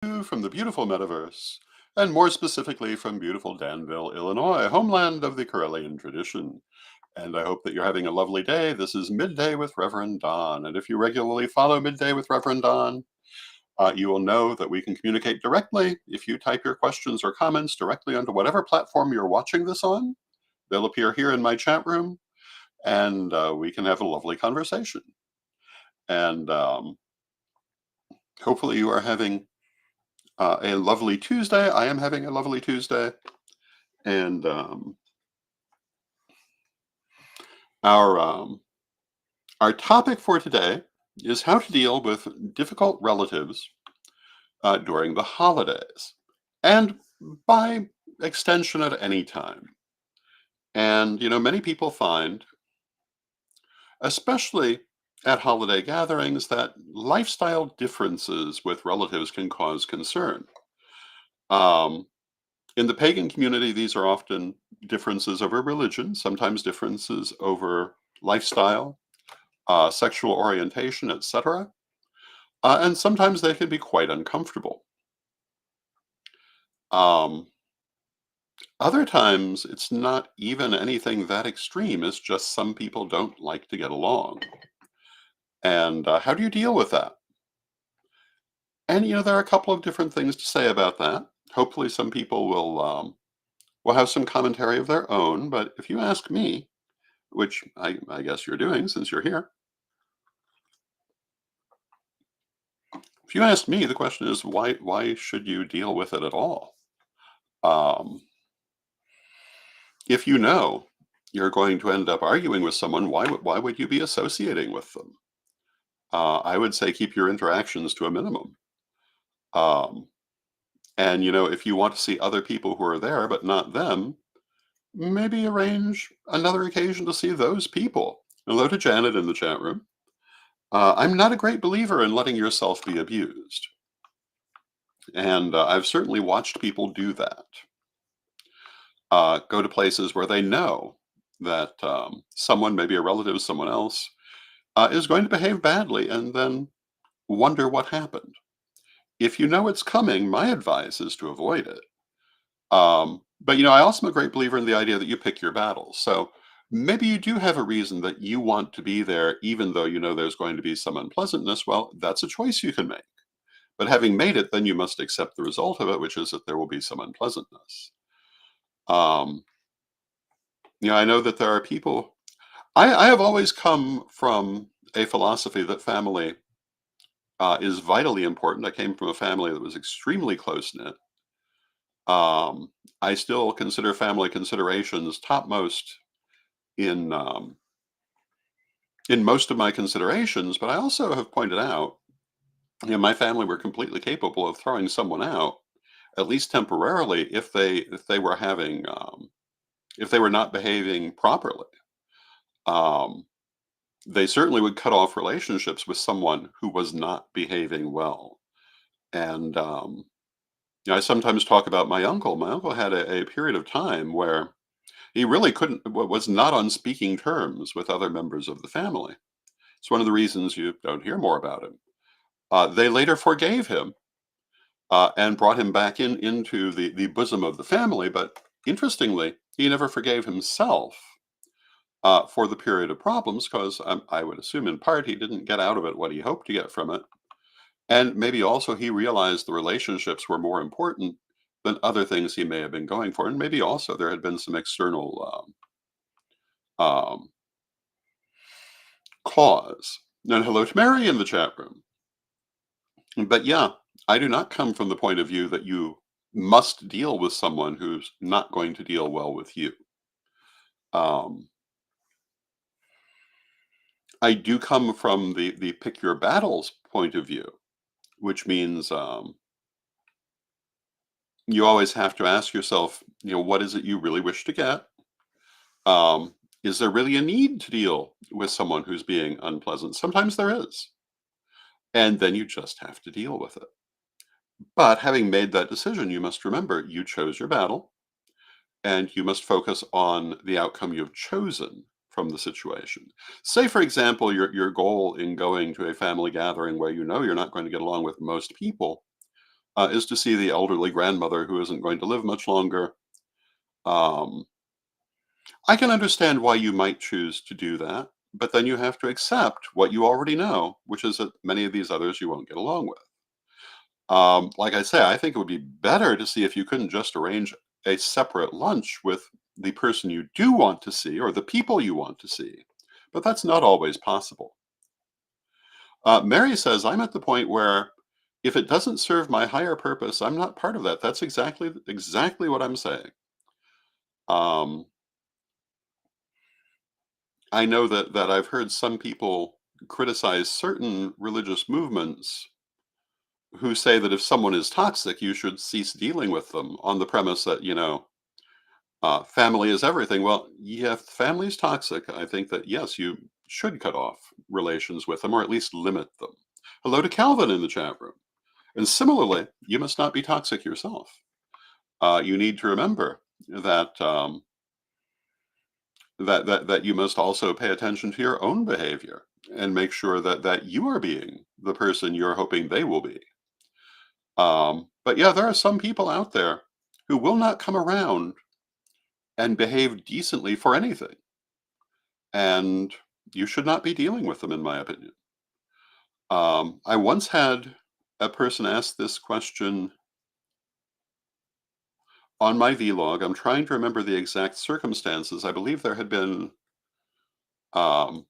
you from the beautiful metaverse, and more specifically from beautiful Danville, Illinois, homeland of the Corellian tradition. And I hope that you're having a lovely day. This is Midday with Reverend Don. And if you regularly follow Midday with Reverend Don, you will know that we can communicate directly if you type your questions or comments directly onto whatever platform you're watching this on. They'll appear here in my chat room, and we can have a lovely conversation. And hopefully, you are having a lovely Tuesday. I am having a lovely Tuesday. And our our topic for today is how to deal with difficult relatives during the holidays, and by extension at any time. And many people find, especially at holiday gatherings, that lifestyle differences with relatives can cause concern. Um, In the pagan community, these are often differences over religion, sometimes differences over lifestyle, sexual orientation, etc. And sometimes they can be quite uncomfortable. Um, Other times, it's not even anything that extreme. It's just some people don't like to get along. And how do you deal with that? And there are a couple of different things to say about that. Hopefully, some people will have some commentary of their own. But if you ask me, which I guess you're doing since you're here. If you ask me, the question is why should you deal with it at all? Um, if you know you're going to end up arguing with someone, why would you be associating with them? I would say keep your interactions to a minimum. Um, and if you want to see other people who are there but not them, maybe arrange another occasion to see those people. Hello to Janet in the chat room. I'm not a great believer in letting yourself be abused. And I've certainly watched people do that. Go to places where they know that someone, maybe a relative, someone else, is going to behave badly and then wonder what happened. If you know it's coming, my advice is to avoid it. But I also am a great believer in the idea that you pick your battles. So maybe you do have a reason that you want to be there, even though there's going to be some unpleasantness. Well, that's a choice you can make. But having made it, then you must accept the result of it, which is that there will be some unpleasantness. Um, I know that there are people. I have always come from a philosophy that family is vitally important. I came from a family that was extremely close knit. I still consider family considerations topmost in um, in most of my considerations, but I also have pointed out, my family were completely capable of throwing someone out, at least temporarily, if they were having if they were not behaving properly. Um, they certainly would cut off relationships with someone who was not behaving well. And I sometimes talk about my uncle. My uncle had a period of time where he really was not on speaking terms with other members of the family. It's one of the reasons you don't hear more about him. They later forgave him and brought him back into the bosom of the family. But interestingly, he never forgave himself for the period of problems because I would assume in part he didn't get out of it what he hoped to get from it. And maybe also he realized the relationships were more important than other things he may have been going for. And maybe also there had been some external um, cause. And hello to Mary in the chat room. But yeah, I do not come from the point of view that you must deal with someone who's not going to deal well with you. Um, I do come from the pick your battles point of view, which means you always have to ask yourself, what is it you really wish to get? Um, is there really a need to deal with someone who's being unpleasant? Sometimes there is. And then you just have to deal with it. But having made that decision, you must remember you chose your battle and you must focus on the outcome you've chosen from the situation. Say, for example, your goal in going to a family gathering where you're not going to get along with most people is to see the elderly grandmother who isn't going to live much longer. Um, I can understand why you might choose to do that, but then you have to accept what you already know, which is that many of these others you won't get along with. Like I say, I think it would be better to see if you couldn't just arrange a separate lunch with the person you do want to see or the people you want to see. But that's not always possible. Mary says, I'm at the point where if it doesn't serve my higher purpose, I'm not part of that. That's exactly what I'm saying. Um, I know that I've heard some people criticize certain religious movements who say that if someone is toxic, you should cease dealing with them on the premise that, family is everything. Well, yeah, if family is toxic, I think that yes, you should cut off relations with them or at least limit them. Hello to Calvin in the chat room. And similarly, you must not be toxic yourself. You need to remember that that you must also pay attention to your own behavior and make sure that you are being the person you're hoping they will be. But yeah, there are some people out there who will not come around and behave decently for anything. And you should not be dealing with them, in my opinion. I once had a person ask this question on my vlog. I'm trying to remember the exact circumstances. I believe there had been um,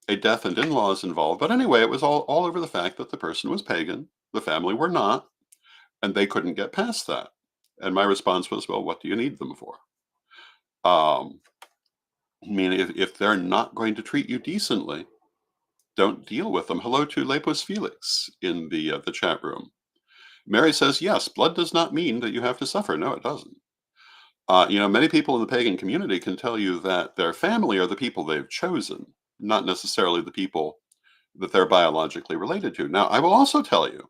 a death and in-laws involved. But anyway, it was all over the fact that the person was pagan, the family were not, and they couldn't get past that. And my response was, well, what do you need them for? Um, I mean, if they're not going to treat you decently, don't deal with them. Hello to Lepus Felix in the chat room. Mary says, yes, blood does not mean that you have to suffer. No, it doesn't. Many people in the pagan community can tell you that their family are the people they've chosen, not necessarily the people that they're biologically related to. Now, I will also tell you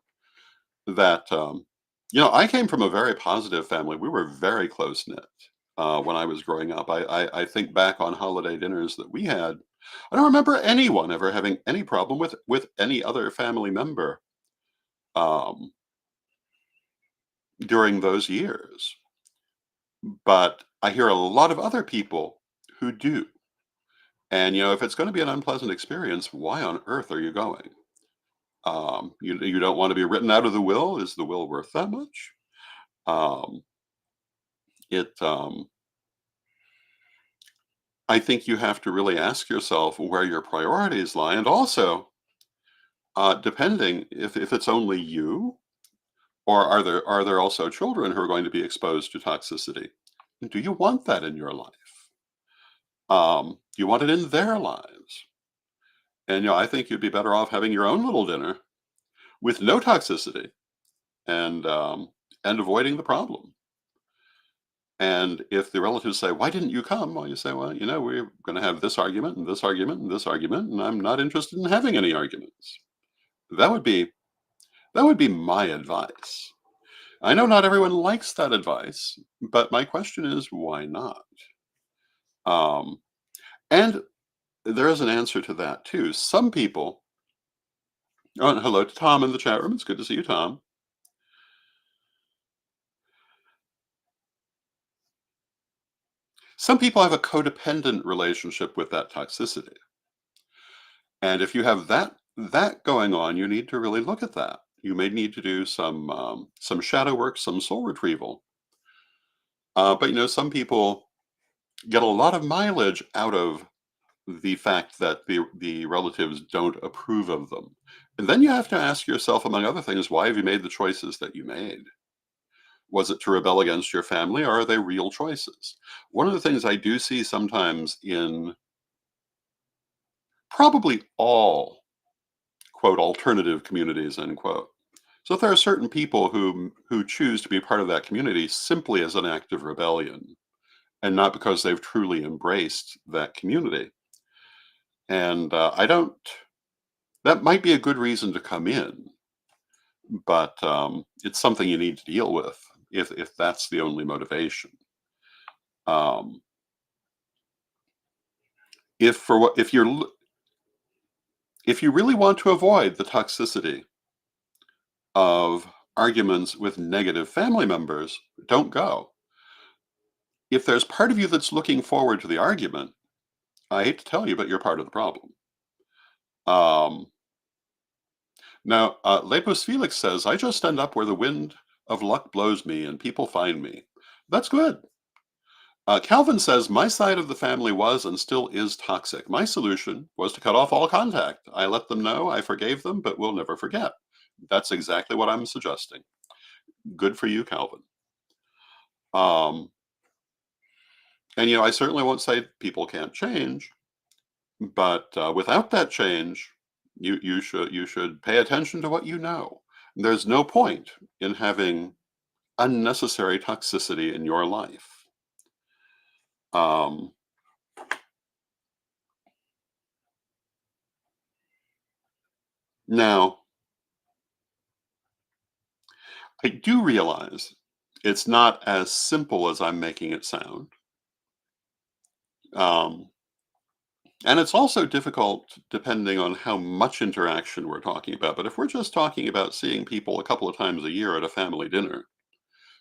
that, I came from a very positive family. We were very close knit when I was growing up. I think back on holiday dinners that we had. I don't remember anyone ever having any problem with any other family member um, during those years. But I hear a lot of other people who do. And if it's going to be an unpleasant experience, why on earth are you going? You don't want to be written out of the will. Is the will worth that much? Um, it. I think you have to really ask yourself where your priorities lie, and also depending if it's only you, or are there also children who are going to be exposed to toxicity? Do you want that in your life? Do you want it in their lives? And I think you'd be better off having your own little dinner with no toxicity and avoiding the problem. And if the relatives say, "Why didn't you come?" Well, you say, "Well, we're going to have this argument and this argument and this argument, and I'm not interested in having any arguments." That would be that would be my advice. I know not everyone likes that advice, but my question is, why not? Um, and there is an answer to that too. Some people. Oh, and hello to Tom in the chat room. It's good to see you, Tom. Some people have a codependent relationship with that toxicity. And if you have that going on, you need to really look at that. You may need to do some shadow work, some soul retrieval. But some people get a lot of mileage out of the fact that the relatives don't approve of them. And then you have to ask yourself, among other things, why have you made the choices that you made? Was it to rebel against your family, or are they real choices? One of the things I do see sometimes in probably all quote alternative communities end quote. So if there are certain people who choose to be part of that community simply as an act of rebellion and not because they've truly embraced that community, and I don't. That might be a good reason to come in, but it's something you need to deal with if that's the only motivation. Um, if for what if you really want to avoid the toxicity of arguments with negative family members, don't go. If there's part of you that's looking forward to the argument, I hate to tell you, but you're part of the problem. Um, Now, Lepus Felix says, I just end up where the wind of luck blows me and people find me. That's good. Calvin says, my side of the family was and still is toxic. My solution was to cut off all contact. I let them know I forgave them, but will never forget. That's exactly what I'm suggesting. Good for you, Calvin. Um, and, I certainly won't say people can't change, but without that change, you should pay attention to what you know. There's no point in having unnecessary toxicity in your life. Um, Now, I do realize it's not as simple as I'm making it sound. Um, and it's also difficult depending on how much interaction we're talking about. But if we're just talking about seeing people a couple of times a year at a family dinner,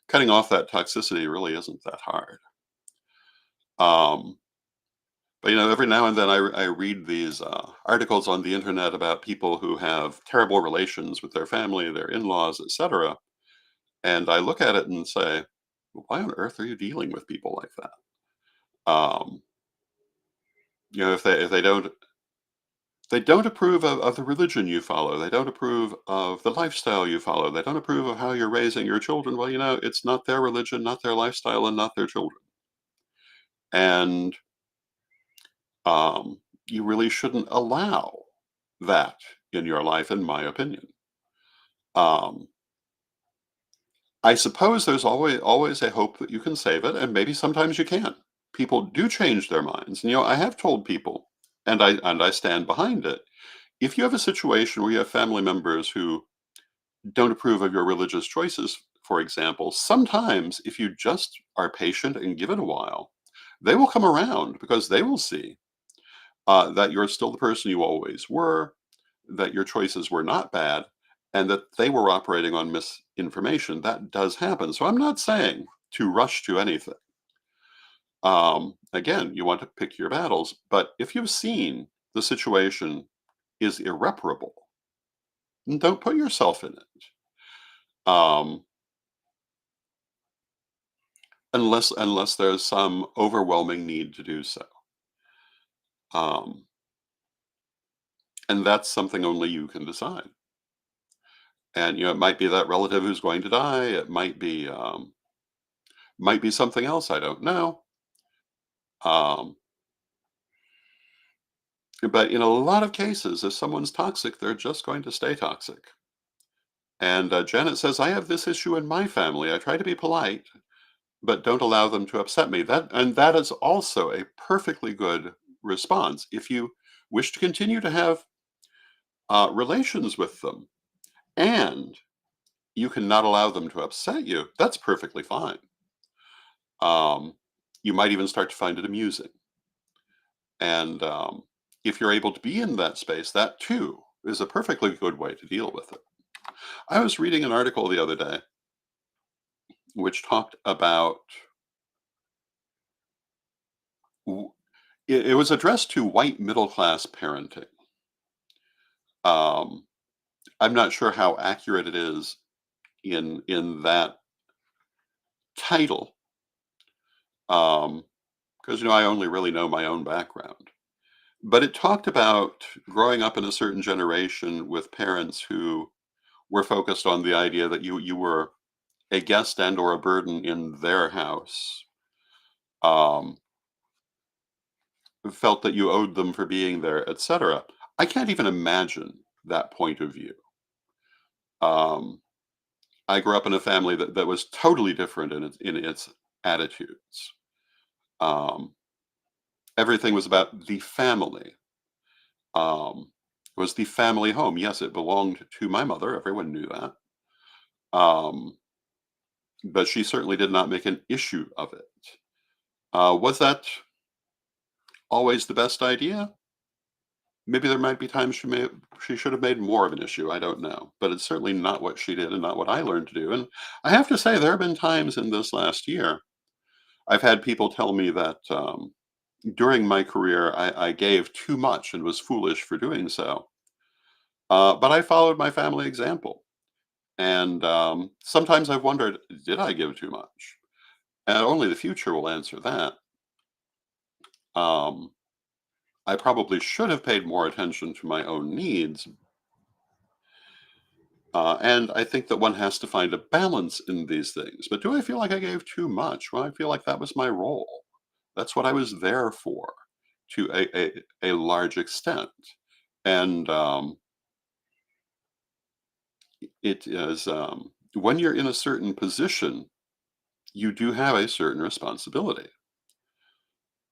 cutting off that toxicity really isn't that hard. Um, but every now and then I read these articles on the internet about people who have terrible relations with their family, their in-laws, etc. And I look at it and say, why on earth are you dealing with people like that? Um, if they don't approve of the religion you follow, they don't approve of the lifestyle you follow, they don't approve of how you're raising your children. Well, it's not their religion, not their lifestyle, and not their children. And you really shouldn't allow that in your life, in my opinion. Um, I suppose there's always a hope that you can save it, and maybe sometimes you can't. People do change their minds. And I have told people, and I stand behind it. If you have a situation where you have family members who don't approve of your religious choices, for example, sometimes if you just are patient and give it a while, they will come around because they will see that you're still the person you always were, that your choices were not bad, and that they were operating on misinformation. That does happen. So I'm not saying to rush to anything. Again, you want to pick your battles, but if you've seen the situation is irreparable, don't put yourself in it. Um, unless there's some overwhelming need to do so. Um, and that's something only you can decide. And it might be that relative who's going to die. It might be something else. I don't know. Um, but in a lot of cases, if someone's toxic, they're just going to stay toxic. And Janet says, I have this issue in my family. I try to be polite, but don't allow them to upset me. That is also a perfectly good response. If you wish to continue to have relations with them and you cannot allow them to upset you, that's perfectly fine. Um, you might even start to find it amusing. And if you're able to be in that space, that too is a perfectly good way to deal with it. I was reading an article the other day which talked about w- it was addressed to white middle class parenting. Um, I'm not sure how accurate it is in that title, because I only really know my own background. But it talked about growing up in a certain generation with parents who were focused on the idea that you were a guest and or a burden in their house. Um, Felt that you owed them for being there, etc. I can't even imagine that point of view. Um, I grew up in a family that was totally different in its attitudes. Um, Everything was about the family. It was the family home. Yes, it belonged to my mother. Everyone knew that. Um, but she certainly did not make an issue of it. Was that always the best idea? Maybe there might be times she should have made more of an issue, I don't know, but it's certainly not what she did and not what I learned to do, and I have to say there have been times in this last year, I've had people tell me that, during my career, I gave too much and was foolish for doing so, but I followed my family example, and, sometimes I've wondered, "Did I give too much?" And only the future will answer that. Um, I probably should have paid more attention to my own needs. And I think that one has to find a balance in these things. But do I feel like I gave too much? Well, I feel like that was my role. That's what I was there for to a large extent. And it is when you're in a certain position, you do have a certain responsibility.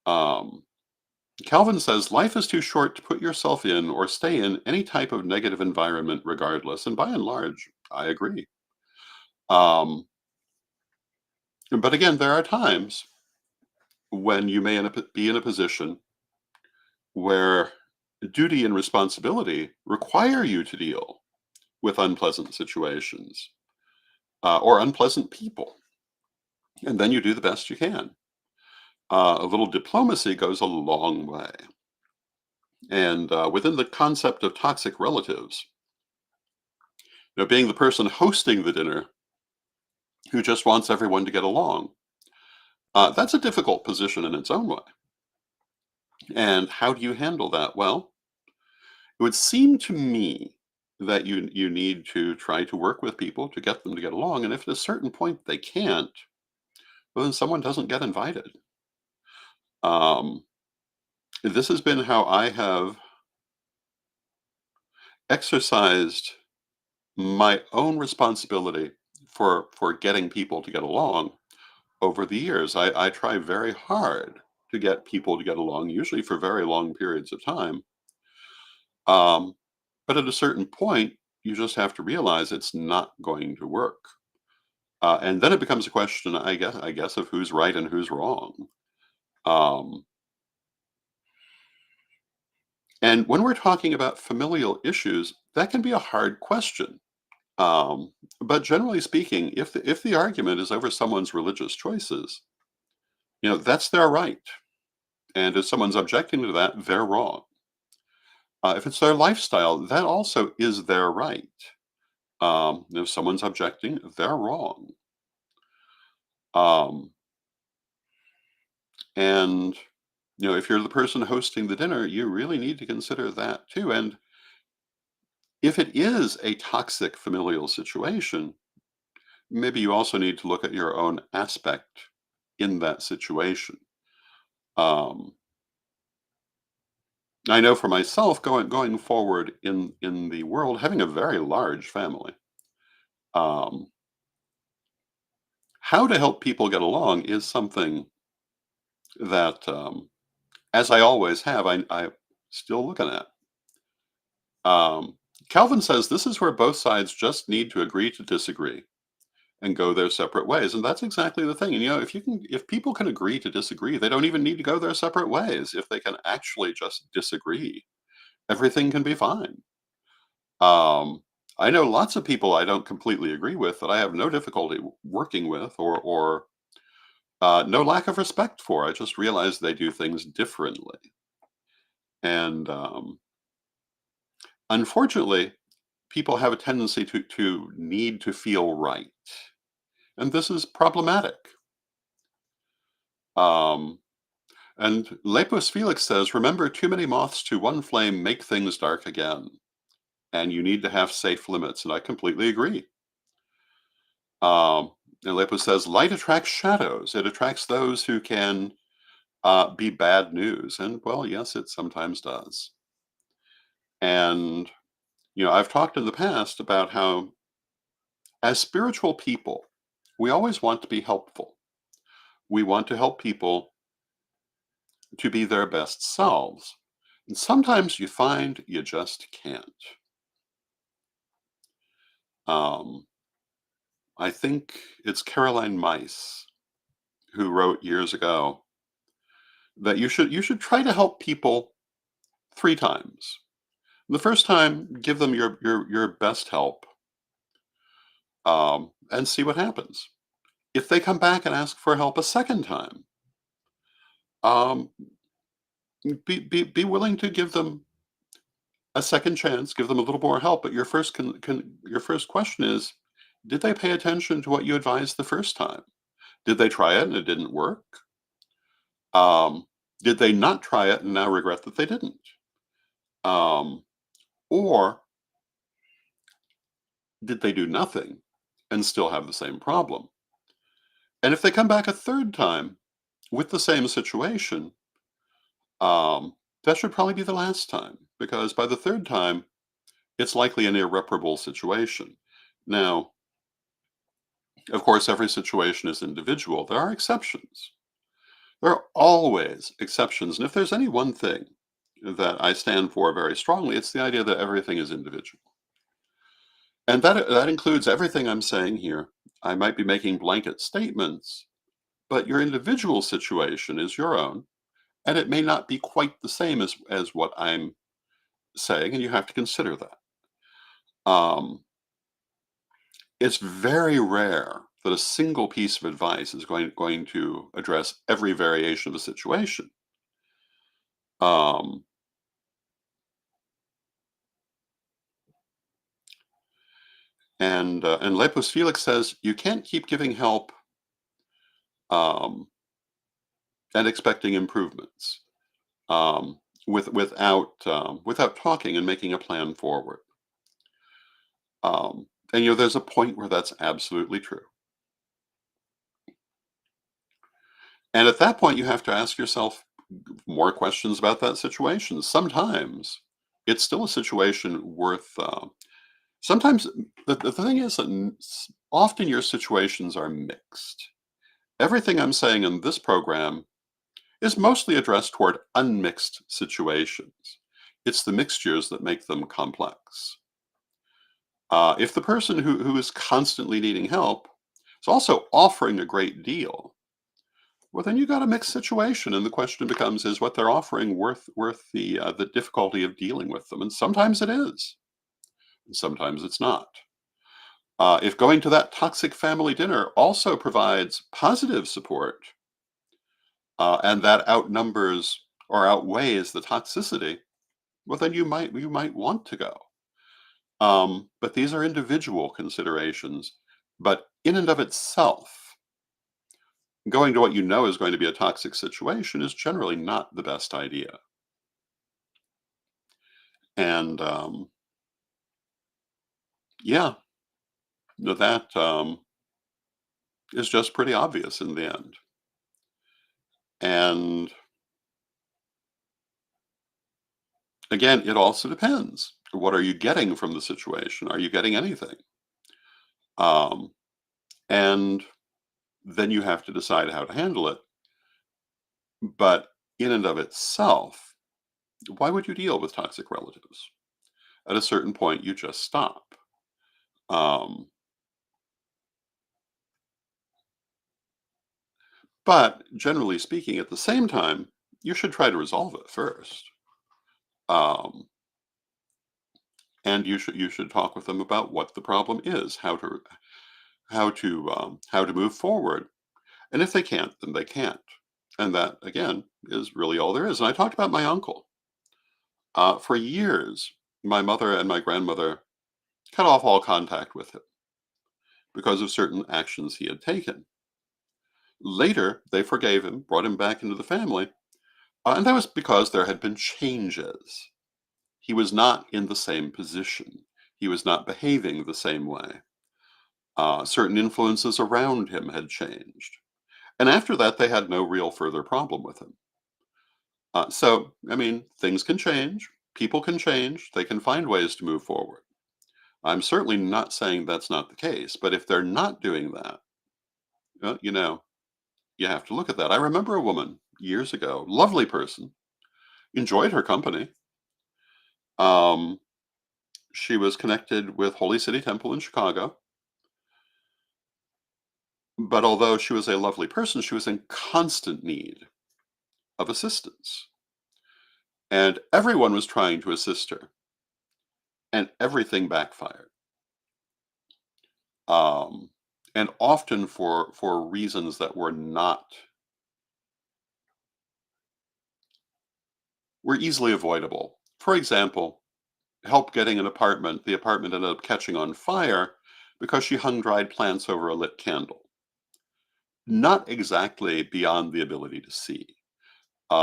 Um, Calvin says life is too short to put yourself in or stay in any type of negative environment, regardless. And by and large, I agree. Um, but again, there are times when you may be in a position where duty and responsibility require you to deal with unpleasant situations or unpleasant people, and then you do the best you can. A little diplomacy goes a long way. And within the concept of toxic relatives, being the person hosting the dinner who just wants everyone to get along, that's a difficult position in its own way. And how do you handle that? Well, it would seem to me that you need to try to work with people to get them to get along, and if at a certain point they can't, well, then someone doesn't get invited. Um, this has been how I have exercised my own responsibility for getting people to get along over the years. I try very hard to get people to get along, usually for very long periods of time. Um, but at a certain point, you just have to realize it's not going to work. And then it becomes a question, I guess, of who's right and who's wrong. Um, and when we're talking about familial issues, that can be a hard question. Um, but generally speaking, if the argument is over someone's religious choices, that's their right. And if someone's objecting to that, they're wrong. If it's their lifestyle, that also is their right. If someone's objecting, they're wrong. Um, and if you're the person hosting the dinner, you really need to consider that too. And if it is a toxic familial situation, maybe you also need to look at your own aspect in that situation. Um, I know for myself, going forward in the world, having a very large family, um, how to help people get along is something that, as I always have, I still looking at. Um, Calvin says this is where both sides just need to agree to disagree and go their separate ways. And that's exactly the thing. And if people can agree to disagree, they don't even need to go their separate ways. If they can actually just disagree, everything can be fine. Um, I know lots of people I don't completely agree with that I have no difficulty working with or no lack of respect for. I just realize they do things differently. And unfortunately, people have a tendency to need to feel right. And this is problematic. Um, and Lepus Felix says, remember, too many moths to one flame make things dark again. And you need to have safe limits. And I completely agree. Um, and Lepus says, light attracts shadows. It attracts those who can be bad news. And well, yes, it sometimes does. And, I've talked in the past about how, as spiritual people, we always want to be helpful. We want to help people to be their best selves. And sometimes you find you just can't. Um, I think it's Caroline Myss who wrote years ago that you should try to help people 3 times. The first time, give them your best help, and see what happens. If they come back and ask for help a second time, um, be willing to give them a second chance, give them a little more help. But your first question is, did they pay attention to what you advised the first time? Did they try it and it didn't work? Um, did they not try it and now regret that they didn't? Um, or did they do nothing and still have the same problem? And if they come back a third time with the same situation, that should probably be the last time, because by the third time, it's likely an irreparable situation. Now, of course, every situation is individual. There are exceptions. There are always exceptions. And if there's any one thing that I stand for very strongly, it's the idea that everything is individual. And that includes everything I'm saying here. I might be making blanket statements, but your individual situation is your own, and it may not be quite the same as what I'm saying, and you have to consider that. Um, it's very rare that a single piece of advice is going to address every variation of a situation. Um, and Lepus Felix says you can't keep giving help um, and expecting improvements um, without talking and making a plan forward. And there's a point where that's absolutely true. And at that point, you have to ask yourself more questions about that situation. Sometimes it's still a situation worth. Sometimes the thing is that often your situations are mixed. Everything I'm saying in this program is mostly addressed toward unmixed situations. It's the mixtures that make them complex. If the person who is constantly needing help is also offering a great deal, well, then you got a mixed situation, and the question becomes: is what they're offering worth the difficulty of dealing with them? And sometimes it is, and sometimes it's not. If going to that toxic family dinner also provides positive support, and that outnumbers or outweighs the toxicity, well, then you might want to go. But these are individual considerations. But in and of itself, going to what you know is going to be a toxic situation is generally not the best idea. And yeah, that is just pretty obvious in the end. And again, it also depends. What are you getting from the situation? Are you getting anything? Um, and then you have to decide how to handle it. But in and of itself, why would you deal with toxic relatives? At a certain point, you just stop. Um, but generally speaking, at the same time, you should try to resolve it first. Um, and you should talk with them about what the problem is, how to move forward. And if they can't, then they can't. And that again is really all there is. And I talked about my uncle. For years, my mother and my grandmother cut off all contact with him because of certain actions he had taken. Later, they forgave him, brought him back into the family, and that was because there had been changes. He was not in the same position. He was not behaving the same way. Certain influences around him had changed. And after that, they had no real further problem with him. So, I mean, things can change, people can change, they can find ways to move forward. I'm certainly not saying that's not the case, but if they're not doing that, well, you have to look at that. I remember a woman years ago, lovely person, enjoyed her company. Um, she was connected with Holy City Temple in Chicago, but although she was a lovely person, she was in constant need of assistance. And everyone was trying to assist her, and everything backfired. Um, and often for reasons that were easily avoidable. For example, help getting an apartment. The apartment ended up catching on fire because she hung dried plants over a lit candle. Not exactly beyond the ability to see.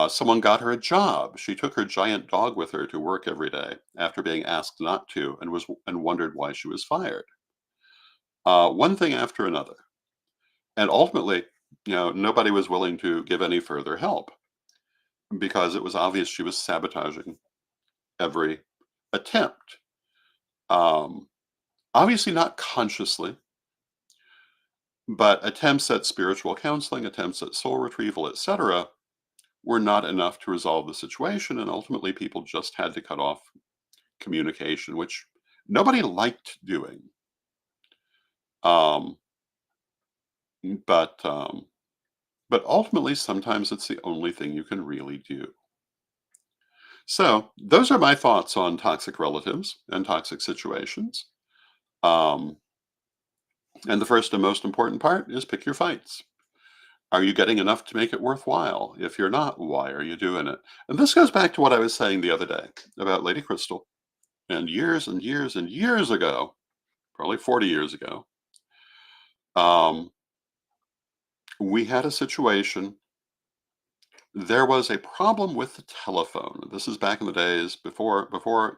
Someone got her a job. She took her giant dog with her to work every day after being asked not to, and wondered why she was fired. One thing after another, and ultimately, nobody was willing to give any further help because it was obvious she was sabotaging every attempt. Um, Obviously, not consciously, but attempts at spiritual counseling, attempts at soul retrieval, etc., were not enough to resolve the situation, and ultimately, people just had to cut off communication, which nobody liked doing. Um, but um, but ultimately, sometimes it's the only thing you can really do. So those are my thoughts on toxic relatives and toxic situations. Um, and the first and most important part is pick your fights. Are you getting enough to make it worthwhile? If you're not, why are you doing it? And this goes back to what I was saying the other day about Lady Crystal. And years and years ago, probably 40 years ago, um, we had a situation. There was a problem with the telephone. This is back in the days before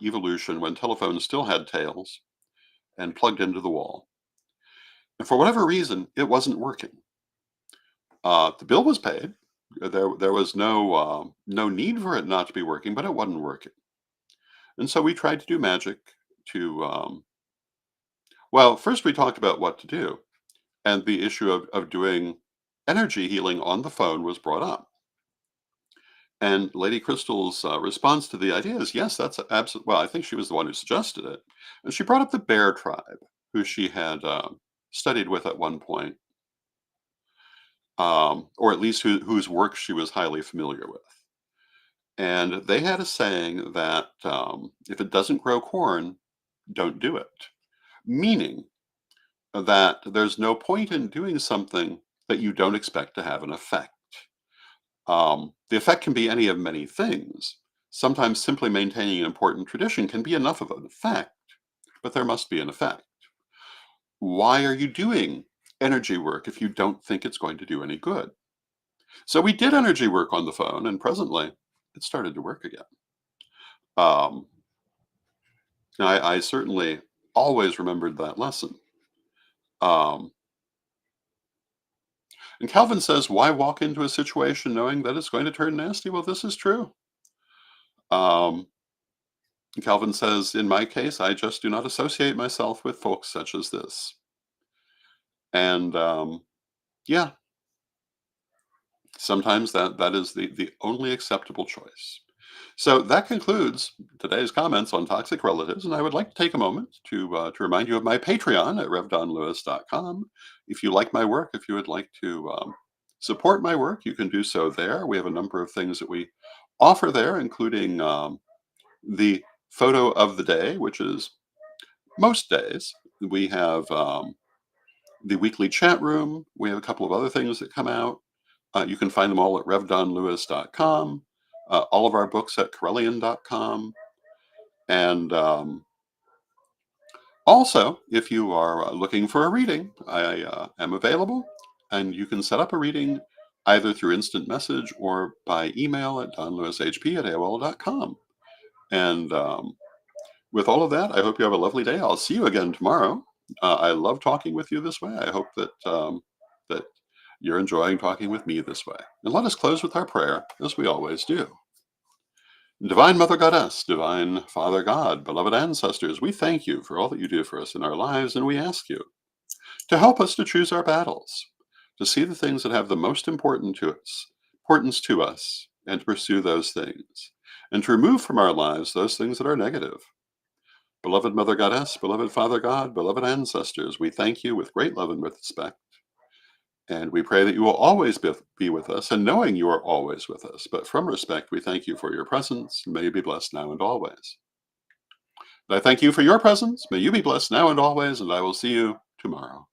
evolution, when telephones still had tails and plugged into the wall. And for whatever reason, it wasn't working. The bill was paid. There was no need for it not to be working, but it wasn't working. And so we tried to do magic to well, first we talked about what to do, and the issue of doing energy healing on the phone was brought up. And Lady Crystal's response to the idea is, yes, that's absolutely. Well, I think she was the one who suggested it, and she brought up the Bear Tribe, who she had studied with at one point, or at least whose work she was highly familiar with. And they had a saying that if it doesn't grow corn, don't do it. Meaning that there's no point in doing something that you don't expect to have an effect. The effect can be any of many things. Sometimes simply maintaining an important tradition can be enough of an effect, but there must be an effect. Why are you doing energy work if you don't think it's going to do any good? So we did energy work on the phone, and presently it started to work again. Um, I certainly always remembered that lesson. Um, and Calvin says, why walk into a situation knowing that it's going to turn nasty? Well, this is true. Um, Calvin says, in my case, I just do not associate myself with folks such as this. And yeah, sometimes that is the only acceptable choice. So that concludes today's comments on toxic relatives, and I would like to take a moment to remind you of my Patreon at revdonlewis.com. If you like my work, if you would like to support my work, you can do so there. We have a number of things that we offer there, including the photo of the day, which is most days. We have the weekly chat room. We have a couple of other things that come out. You can find them all at revdonlewis.com. All of our books at Corellian.com. And also, if you are looking for a reading, I am available, and you can set up a reading either through instant message or by email at donlewishp@aol.com. And with all of that, I hope you have a lovely day. I'll see you again tomorrow. I love talking with you this way. I hope that you're enjoying talking with me this way. And let us close with our prayer, as we always do. Divine Mother Goddess, Divine Father God, beloved ancestors, we thank you for all that you do for us in our lives, and we ask you to help us to choose our battles, to see the things that have the most importance to us, and to pursue those things, and to remove from our lives those things that are negative. Beloved Mother Goddess, beloved Father God, beloved ancestors, we thank you with great love and with respect. And we pray that you will always be with us, and knowing you are always with us. But from respect, we thank you for your presence. May you be blessed now and always. And I thank you for your presence. May you be blessed now and always, and I will see you tomorrow.